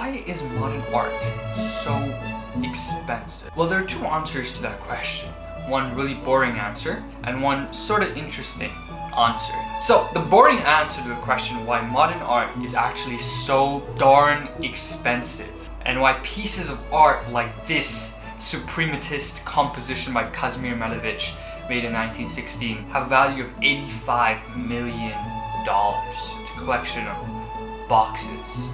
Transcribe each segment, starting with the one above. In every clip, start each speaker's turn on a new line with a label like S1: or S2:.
S1: Why is modern art so expensive? Well, there are two answers to that question. One really boring answer and one sort of interesting answer. So the boring answer to the question why modern art is actually so darn expensive and why pieces of art like this suprematist composition by Kazimir Malevich made in 1916 have a value of $85 million. It's a collection of boxes.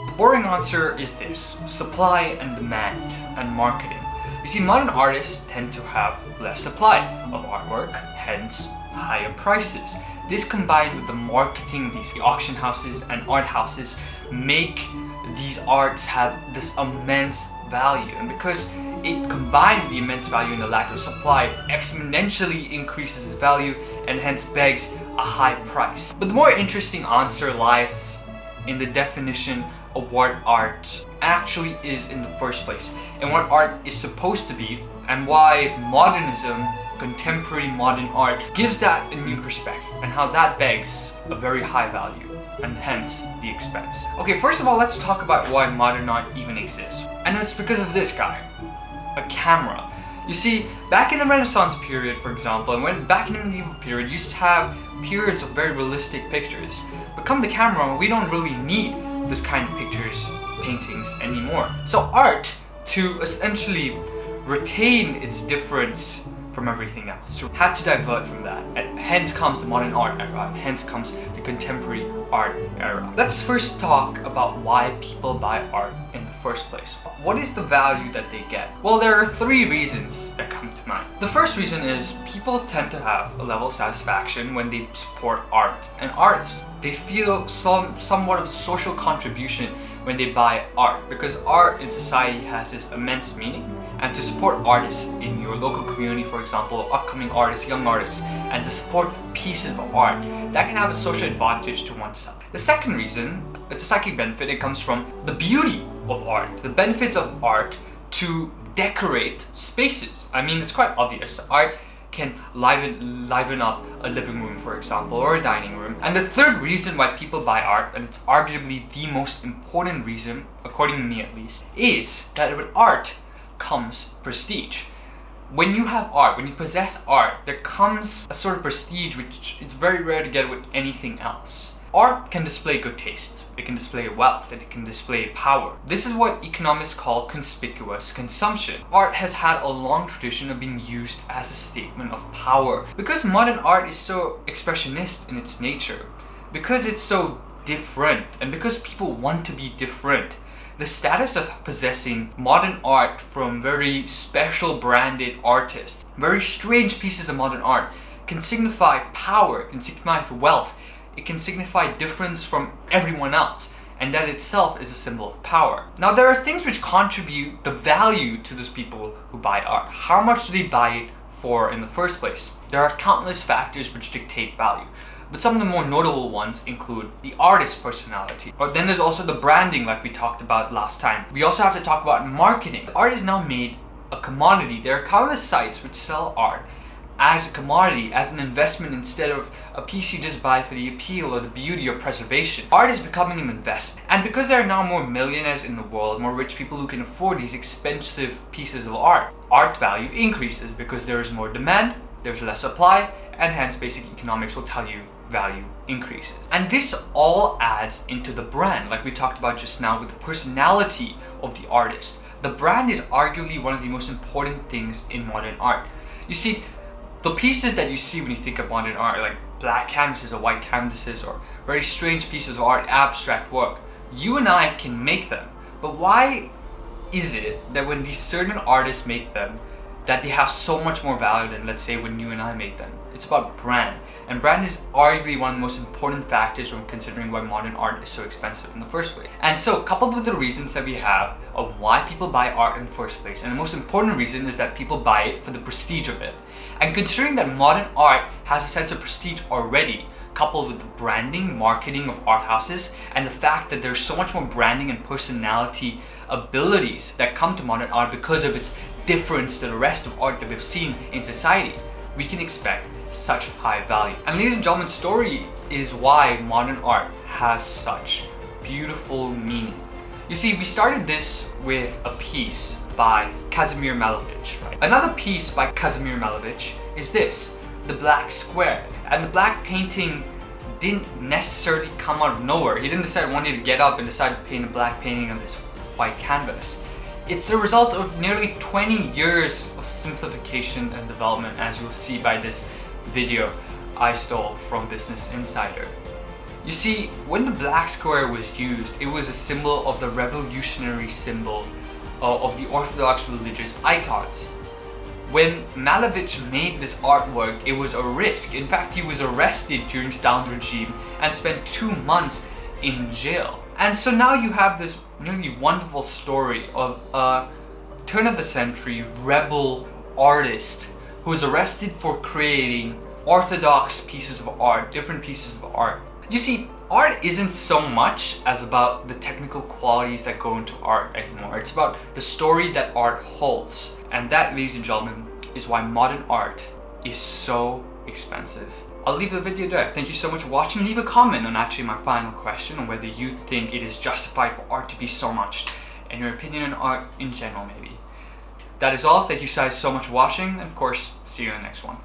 S1: The boring answer is this: supply and demand and marketing. You see, modern artists tend to have less supply of artwork, hence higher prices. This combined with the marketing, the auction houses and art houses make these arts have this immense value, and because it combined with the immense value and the lack of supply exponentially increases its value and hence begs a high price. But the more interesting answer lies in the definition of what art actually is in the first place, and what art is supposed to be, and why modernism, contemporary modern art, gives that a new perspective, and how that begs a very high value, and hence the expense. Okay, first of all, let's talk about why modern art even exists. And it's because of this guy, a camera. You see, back in the Renaissance period, for example, and when back in the medieval period, you used to have periods of very realistic pictures. But come the camera, we don't really need this kind of pictures, paintings anymore. So art, to essentially retain its difference from everything else, had to divert from that, and hence comes the modern art era, hence comes the contemporary art era. Let's first talk about why people buy art in the first place. What is the value that they get? Well, there are three reasons that come to mind. The first reason is people tend to have a level of satisfaction when they support art and artists. They feel somewhat of social contribution when they buy art, because art in society has this immense meaning, and to support artists in your local community, for example, upcoming artists, young artists, and to support pieces of art, that can have a social advantage to oneself. The second reason, it's a psychic benefit. It comes from the beauty of art, the benefits of art to decorate spaces. I mean, it's quite obvious. Art can liven up a living room, for example, or a dining room. And the third reason why people buy art, and it's arguably the most important reason, according to me at least, is that with art comes prestige. When you have art, when you possess art, there comes a sort of prestige which it's very rare to get with anything else. Art can display good taste, it can display wealth, and it can display power. This is what economists call conspicuous consumption. Art has had a long tradition of being used as a statement of power. Because modern art is so expressionist in its nature, because it's so different, and because people want to be different, the status of possessing modern art from very special branded artists, very strange pieces of modern art, can signify power, can signify wealth, it can signify difference from everyone else, and that itself is a symbol of power. Now, there are things which contribute the value to those people who buy art. How much do they buy it for in the first place? There are countless factors which dictate value, but some of the more notable ones include the artist's personality. Or then there's also the branding, like we talked about last time. We also have to talk about marketing. Art is now made a commodity. There are countless sites which sell art as a commodity, as an investment, instead of a piece you just buy for the appeal or the beauty or preservation. Art is becoming an investment. And because there are now more millionaires in the world, more rich people who can afford these expensive pieces of art value increases because there is more demand, there's less supply, and hence basic economics will tell you value increases. And this all adds into the brand, like we talked about just now, with the personality of the artist. The brand is arguably one of the most important things in modern art. You see, the pieces that you see when you think of modern art, like black canvases or white canvases or very strange pieces of art, abstract work, you and I can make them. But why is it that when these certain artists make them, that they have so much more value than, let's say, when you and I made them? It's about brand. And brand is arguably one of the most important factors when considering why modern art is so expensive in the first place. And so, coupled with the reasons that we have of why people buy art in the first place, and the most important reason is that people buy it for the prestige of it. And considering that modern art has a sense of prestige already, coupled with the branding, marketing of art houses, and the fact that there's so much more branding and personality abilities that come to modern art because of its difference to the rest of art that we've seen in society, we can expect such high value. And ladies and gentlemen, story is why modern art has such beautiful meaning. You see, we started this with a piece by Kazimir Malevich, right? Another piece by Kazimir Malevich is this, The Black Square. And the black painting didn't necessarily come out of nowhere. He didn't decide one day to get up and decide to paint a black painting on this white canvas. It's the result of nearly 20 years of simplification and development, as you'll see by this video I stole from Business Insider. You see, when the black square was used, it was a symbol of the revolutionary symbol of the Orthodox religious icons. When Malevich made this artwork, it was a risk. In fact, he was arrested during Stalin's regime and spent 2 months in jail. And so now you have this nearly wonderful story of a turn-of-the-century rebel artist who was arrested for creating orthodox pieces of art, different pieces of art. You see, art isn't so much as about the technical qualities that go into art anymore. It's about the story that art holds. And that, ladies and gentlemen, is why modern art is so expensive. I'll leave the video there. Thank you so much for watching. Leave a comment on actually my final question on whether you think it is justified for art to be so much, and your opinion on art in general maybe. That is all. Thank you guys so much for watching, and of course, see you in the next one.